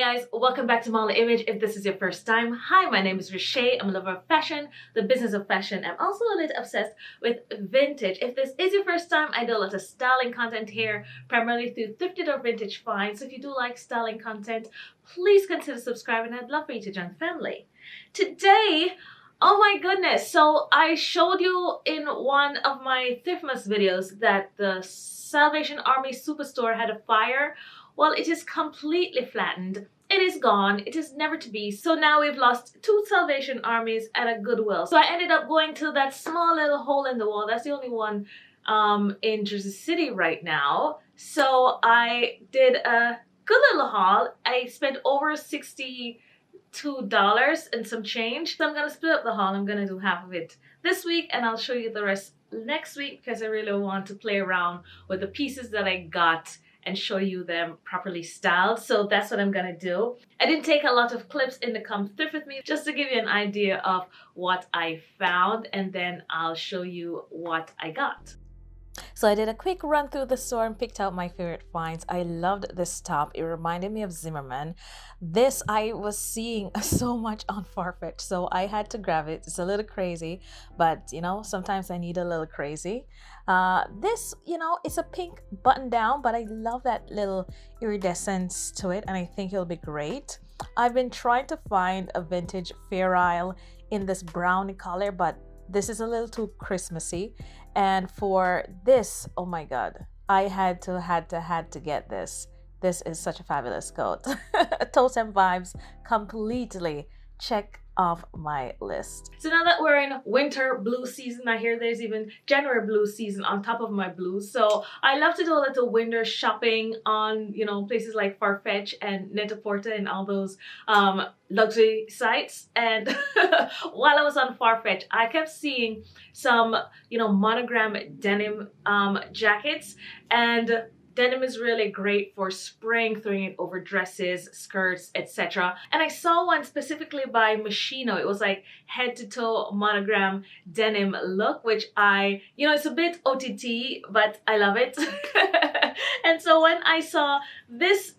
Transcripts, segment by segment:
guys, welcome back to Model Image. If this is your first time, hi, my name is RUSHAE. I'm a lover of fashion, the business of fashion. I'm also a little obsessed with vintage. If this is your first time, I do a lot of styling content here, primarily through thrifted or vintage finds. So if you do like styling content, please consider subscribing. I'd love for you to join the family. Today, oh my goodness, so I showed you in one of my Thriftmas videos that the Salvation Army Superstore had a fire. Well, it is completely flattened. It is gone. It is never to be. So now we've lost 2 Salvation Armies and a Goodwill. So I ended up going to that small little hole in the wall. That's the only one in Jersey City right now. So I did a good little haul. I spent over $62 and some change. So I'm going to split up the haul. I'm going to do half of it this week and I'll show you the rest next week because I really want to play around with the pieces that I got and show you them properly styled. So that's what I'm gonna do. I didn't take a lot of clips in the Come Thrift With Me, just to give you an idea of what I found, and then I'll show you what I got. So I did a quick run through the store and picked out my favorite finds. I loved this top. It reminded me of Zimmerman. This I was seeing so much on Farfetch, so I had to grab it. It's a little crazy, but you know, sometimes I need a little crazy. This, you know, it's a pink button down, but I love that little iridescence to it and I think it'll be great. I've been trying to find a vintage Fair Isle in this brownie color, but this is a little too Christmassy. And for this, oh my god, I had to get this. This is such a fabulous coat. Totem vibes completely. Check off my list. So now that we're in winter blue season, I hear there's even January blue season on top of my blues. So I love to do a little winter shopping on, you know, places like Farfetch and Net-a-Porter and all those luxury sites. And while I was on Farfetch, I kept seeing some, you know, monogram denim jackets, and denim is really great for spring, throwing it over dresses, skirts, etc. And I saw one specifically by Moschino. It was like head to toe monogram denim look, which you know, it's a bit OTT, but I love it. And so when I saw this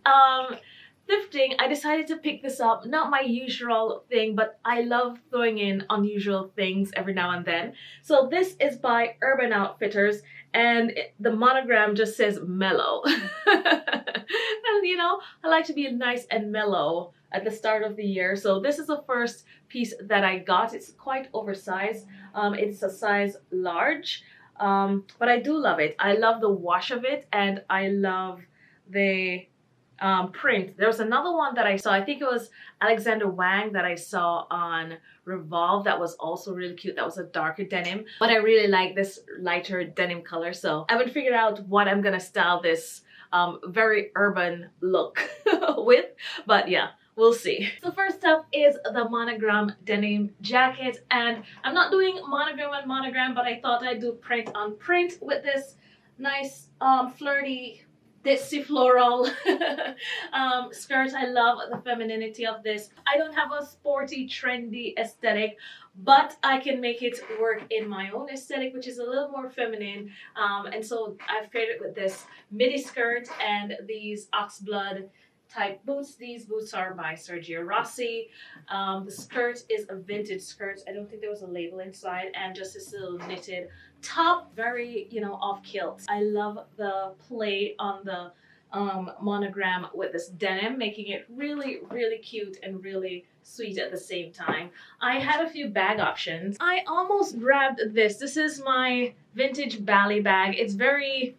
thrifting, I decided to pick this up. Not my usual thing, but I love throwing in unusual things every now and then. So this is by Urban Outfitters, and the monogram just says mellow. And you know, I like to be nice and mellow at the start of the year. So this is the first piece that I got. It's quite oversized. It's a size large, but I do love it. I love the wash of it, and I love the print. There was another one that I saw, I think it was Alexander Wang, that I saw on Revolve that was also really cute. That was a darker denim, but I really like this lighter denim color. So I haven't figured out what I'm gonna style this very urban look with, but yeah, we'll see. So first up is the monogram denim jacket, and I'm not doing monogram on monogram, but I thought I'd do print on print with this nice flirty ditzy floral skirt. I love the femininity of this. I don't have a sporty, trendy aesthetic, but I can make it work in my own aesthetic, which is a little more feminine. And so I've paired it with this midi skirt and these oxblood type boots. These boots are by Sergio Rossi. The skirt is a vintage skirt. I don't think there was a label inside, and just this little knitted top, very, you know, off kilt. I love the play on the monogram with this denim, making it really, really cute and really sweet at the same time. I had a few bag options. I almost grabbed this. This is my vintage Bali bag. It's very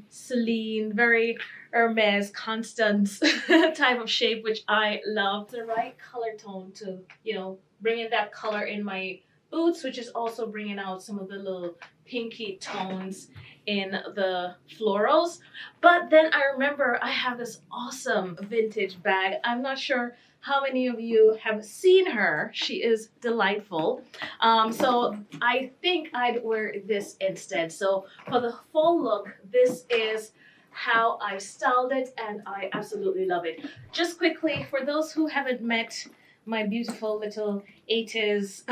Celine, very Hermes, Constance type of shape, which I love. The right color tone to, you know, bring in that color in my boots, which is also bringing out some of the little pinky tones in the florals. But then I remember I have this awesome vintage bag. I'm not sure how many of you have seen her. She is delightful. So I think I'd wear this instead. So for the full look, this is how I styled it, and I absolutely love it. Just quickly, for those who haven't met my beautiful little 80s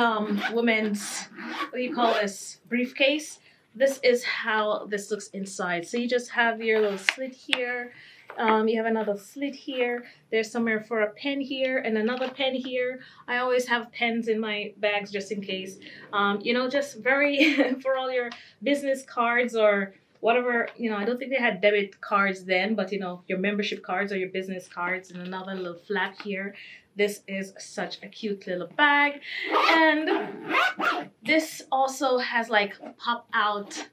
women's, what do you call this, briefcase, this is how this looks inside. So you just have your little slit here. You have another slit here. There's somewhere for a pen here and another pen here. I always have pens in my bags just in case. You know, just very for all your business cards or whatever. You know, I don't think they had debit cards then, but you know, your membership cards or your business cards, and another little flap here. This is such a cute little bag. And this also has like pop out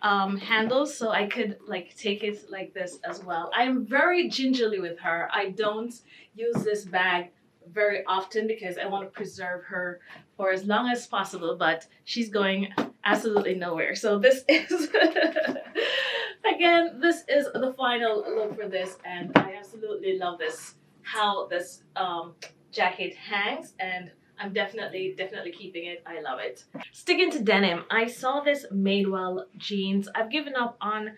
handles, so I could like take it like this as well. I'm very gingerly with her. I don't use this bag very often because I want to preserve her for as long as possible, but she's going absolutely nowhere. So this is again, this is the final look for this, and I absolutely love this, how this jacket hangs, and I'm definitely keeping it. I love it. Sticking to denim, I saw this Madewell jeans. I've given up on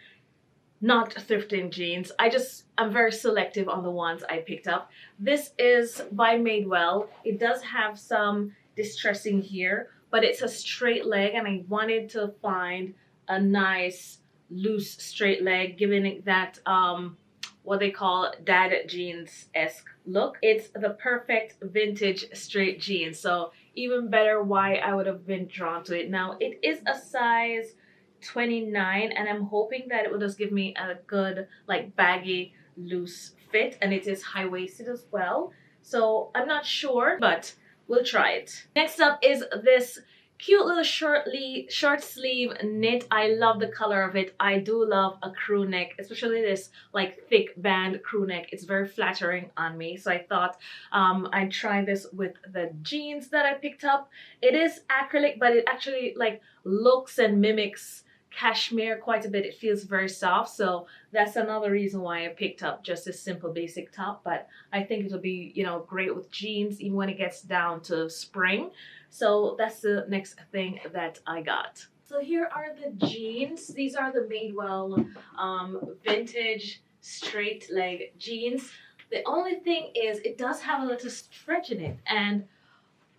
not thrifting jeans. I'm very selective on the ones I picked up. This is by Madewell. It does have some distressing here, but it's a straight leg, and I wanted to find a nice loose straight leg, giving it that what they call dad jeans-esque look. It's the perfect vintage straight jeans, so even better why I would have been drawn to it. Now it is a size 29, and I'm hoping that it will just give me a good like baggy loose fit, and it is high-waisted as well, so I'm not sure, but we'll try it. Next up is this cute little short sleeve knit. I love the color of it. I do love a crew neck, especially this like thick band crew neck. It's very flattering on me, so I thought I'd try this with the jeans that I picked up. It is acrylic, but it actually like looks and mimics cashmere quite a bit. It feels very soft, so that's another reason why I picked up just this simple basic top, but I think it'll be, you know, great with jeans even when it gets down to spring. So that's the next thing that I got. So here are the jeans. These are the Madewell vintage straight leg jeans. The only thing is it does have a little stretch in it, and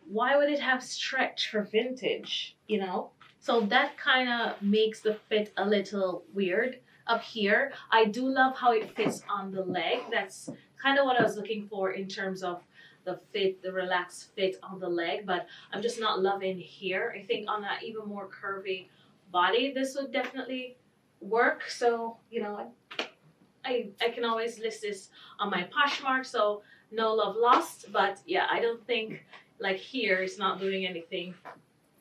why would it have stretch for vintage, you know? So that kind of makes the fit a little weird up here. I do love how it fits on the leg. That's kind of what I was looking for in terms of the fit, the relaxed fit on the leg, but I'm just not loving here. I think on that even more curvy body, this would definitely work. So, you know, I can always list this on my Poshmark, so no love lost. But yeah, I don't think like here it's not doing anything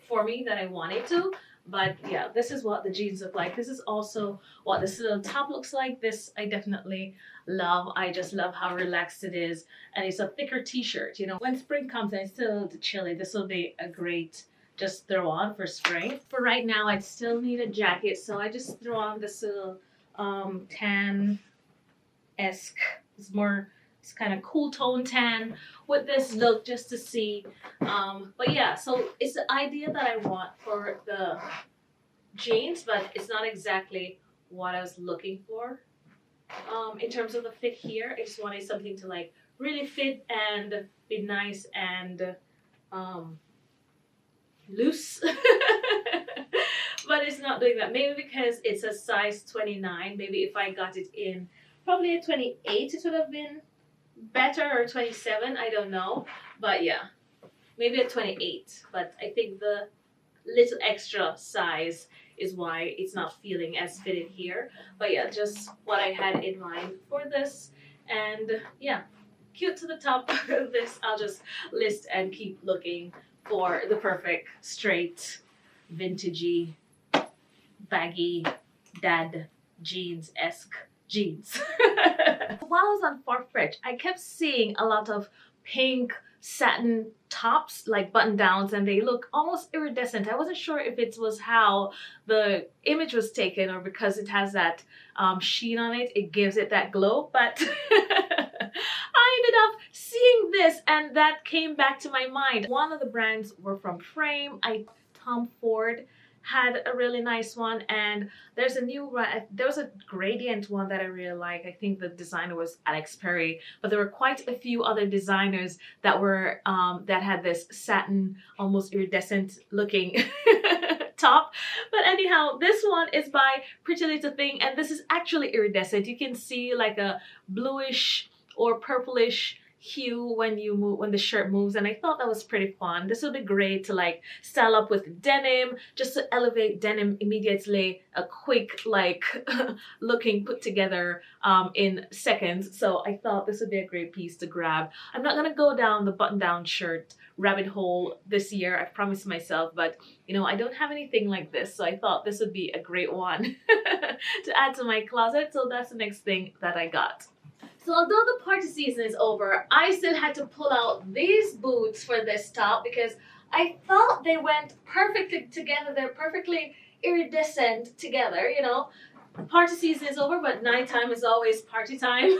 for me that I wanted to. But yeah, this is what the jeans look like. This is also what this little top looks like. This I definitely love. I just love how relaxed it is, and it's a thicker t-shirt. You know, when spring comes and it's still a little chilly, this will be a great just throw on for spring. For right now, I still need a jacket, so I just throw on this little tan-esque, it's kind of cool tone tan with this look just to see. But yeah, so it's the idea that I want for the jeans, but it's not exactly what I was looking for. In terms of the fit here, I just wanted something to like really fit and be nice and loose. But it's not doing that. Maybe because it's a size 29. Maybe if I got it in probably a 28, it would have been better, or 27, I don't know. But yeah, maybe a 28. But I think the little extra size is why it's not feeling as fitted here. But yeah, just what I had in mind for this. And yeah, cute to the top. This I'll just list and keep looking for the perfect straight vintagey baggy dad jeans-esque jeans. While I was on Thrift, I kept seeing a lot of pink satin tops, like button downs, and they look almost iridescent. I wasn't sure if it was how the image was taken or because it has that sheen on it, it gives it that glow, but I ended up seeing this and that came back to my mind. One of the brands were from Frame. Tom Ford had a really nice one, and there's a new there was a gradient one that I really like. I think the designer was Alex Perry, but there were quite a few other designers that were that had this satin, almost iridescent looking top. But anyhow, this one is by Pretty Little Thing, and this is actually iridescent. You can see like a bluish or purplish hue when you move, when the shirt moves, and I thought that was pretty fun. This would be great to like style up with denim, just to elevate denim immediately, a quick like looking put together in seconds. So I thought this would be a great piece to grab. I'm not gonna go down the button down shirt rabbit hole this year, I promised myself, but you know, I don't have anything like this, so I thought this would be a great one to add to my closet. So that's the next thing that I got. So although the party season is over, I still had to pull out these boots for this top because I thought they went perfectly together. They're perfectly iridescent together, you know. Party season is over, but nighttime is always party time.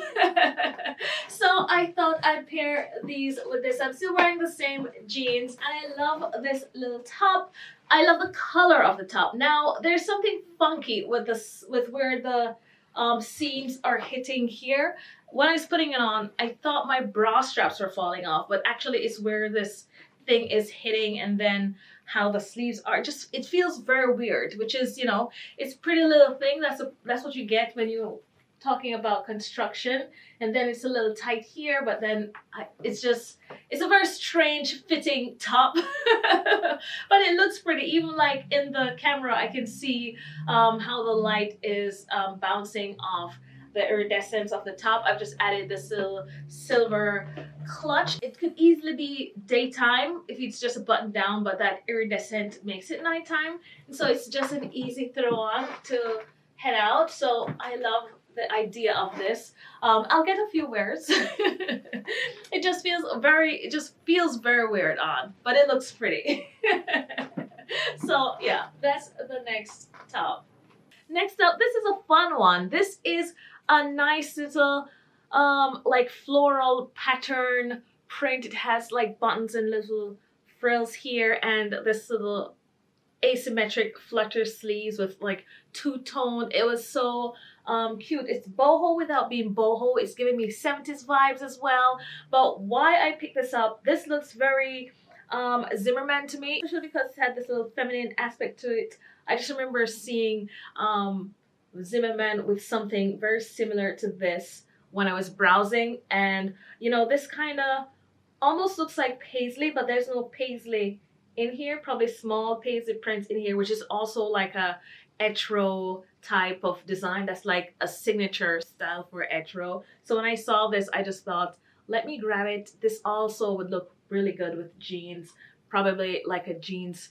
So I thought I'd pair these with this. I'm still wearing the same jeans, and I love this little top. I love the color of the top. Now, there's something funky with this, with where the seams are hitting here. When I was putting it on, I thought my bra straps were falling off, but actually it's where this thing is hitting, and then how the sleeves are. Just, it feels very weird, which is, you know, it's Pretty Little Thing. That's what you get when you're talking about construction. And then it's a little tight here, but then it's a very strange fitting top. But it looks pretty. Even like in the camera, I can see how the light is bouncing off the iridescence of the top. I've just added this little silver clutch. It could easily be daytime if it's just a button down, but that iridescent makes it nighttime. And so it's just an easy throw on to head out. So I love the idea of this. I'll get a few wears. It just feels very weird on, but it looks pretty. So yeah, that's the next top. Next up, this is a fun one. This is a nice little like floral pattern print. It has like buttons and little frills here, and this little asymmetric flutter sleeves with like two-tone. It was so cute. It's boho without being boho. It's giving me 70s vibes as well. But why I picked this up, this looks very Zimmerman to me, especially because it had this little feminine aspect to it. I just remember seeing Zimmerman with something very similar to this when I was browsing, and you know, this kind of almost looks like paisley, but there's no paisley in here. Probably small paisley prints in here, which is also like a etro type of design. That's like a signature style for etro. So when I saw this, I just thought, let me grab it. This also would look really good with jeans, probably like a jeans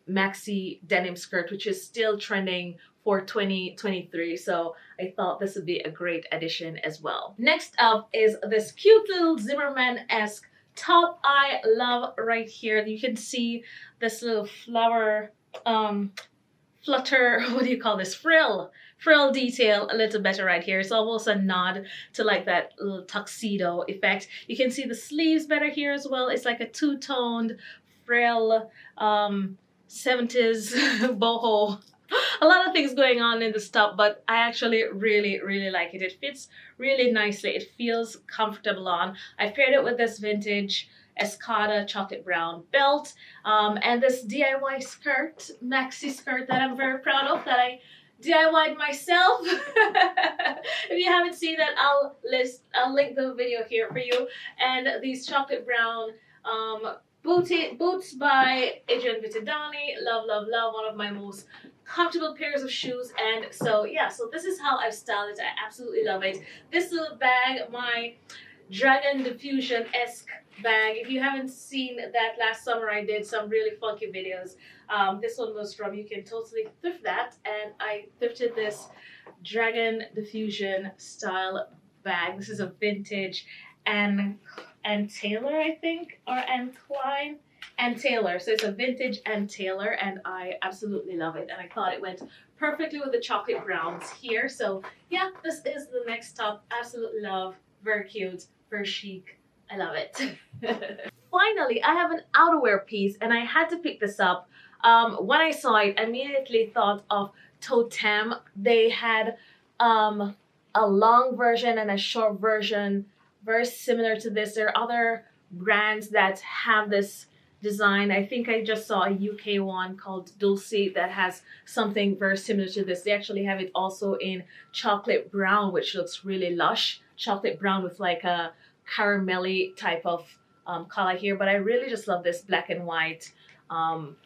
maxi denim skirt, which is still trending for 2023. So I thought this would be a great addition as well. Next up is this cute little Zimmerman-esque top. I love right here. You can see this little flower flutter, what do you call this, frill detail a little better right here. It's almost a nod to like that little tuxedo effect. You can see the sleeves better here as well. It's like a two-toned frill 70s boho. A lot of things going on in this top, but I actually really like it. It fits really nicely. It feels comfortable on. I paired it with this vintage Escada chocolate brown belt and this DIY skirt, maxi skirt that I'm very proud of, that I DIY'd myself. If you haven't seen that, I'll link the video here for you. And these chocolate brown boots by Adrian Vittadani. Love, one of my most comfortable pairs of shoes. And so yeah, so this is how I've styled it. I absolutely love it. This little bag, my Dragon Diffusion-esque bag. If you haven't seen that, last summer I did some really funky videos. This one was from, you can totally thrift that, and I thrifted this Dragon Diffusion style bag. This is a vintage and Taylor, I think, or Anne Klein and Taylor. So it's a vintage and Taylor, and I absolutely love it. And I thought it went perfectly with the chocolate browns here. So yeah, this is the next top. Absolutely love. Very cute, very chic. I love it. Finally, I have an outerwear piece, and I had to pick this up. When I saw it, I immediately thought of Toteme. They had a long version and a short version, very similar to this. There are other brands that have this design. I think I just saw a UK one called Dulce that has something very similar to this. They actually have it also in chocolate brown, which looks really lush. Chocolate brown with like a caramelly type of color here. But I really just love this black and white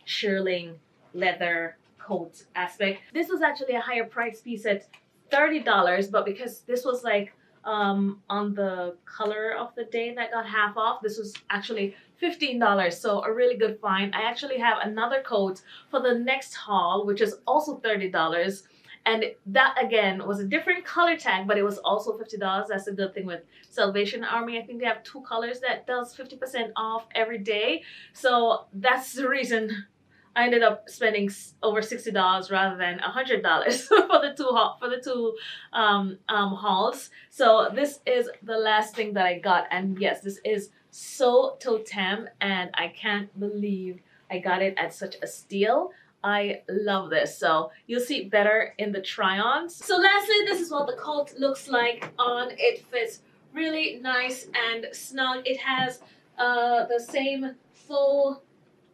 shearling leather coat aspect. This was actually a higher price piece at $30, but because this was like on the color of the day that got half off, this was actually $15, so a really good find. I actually have another coat for the next haul, which is also $30, and that again was a different color tag, but it was also $50. That's a good thing with Salvation Army. I think they have 2 colors that does 50% off every day, so that's the reason I ended up spending over $60 rather than $100 for the two hauls. So this is the last thing that I got, and yes, this is so Toteme, and I can't believe I got it at such a steal. I love this. So you'll see better in the try-ons. So lastly, this is what the coat looks like on. It fits really nice and snug. It has the same full,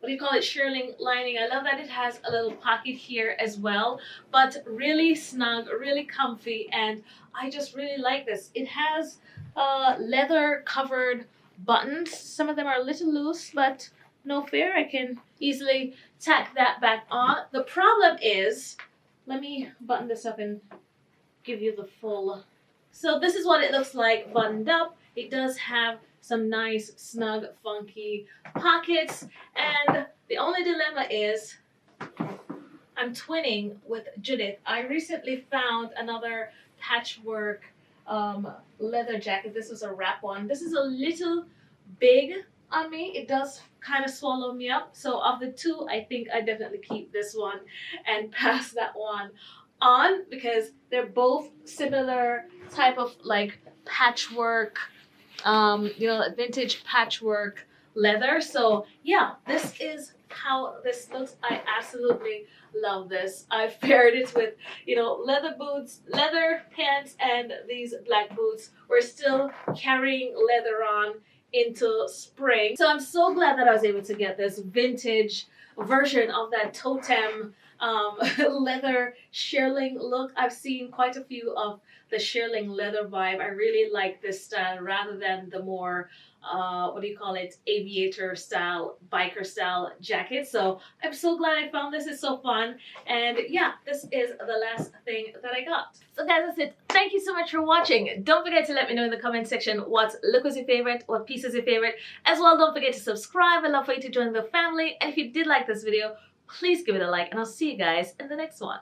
what do you call it, shearling lining. I love that it has a little pocket here as well, but really snug, really comfy, and I just really like this. It has leather covered buttons. Some of them are a little loose, but no fear, I can easily tack that back on. The problem is, let me button this up and give you the full. So this is what it looks like buttoned up. It does have some nice, snug, funky pockets. And the only dilemma is I'm twinning with Judith. I recently found another patchwork leather jacket. This was a wrap one. This is a little big on me. It does kind of swallow me up. So of the two, I think I definitely keep this one and pass that one on, because they're both similar type of like patchwork, you know, vintage patchwork leather. So yeah, this is how this looks. I absolutely love this. I've paired it with, you know, leather boots, leather pants, and these black boots. We're still carrying leather on into spring. So I'm so glad that I was able to get this vintage version of that Toteme leather shearling look. I've seen quite a few of the shearling leather vibe. I really like this style rather than the more what do you call it, aviator style, biker style jacket. So I'm so glad I found this. It's so fun. And yeah, this is the last thing that I got. So guys, that's it. Thank you so much for watching. Don't forget to let me know in the comment section what look was your favorite, what piece is your favorite. As well, don't forget to subscribe. I'd love for you to join the family. And if you did like this video, please give it a like, and I'll see you guys in the next one.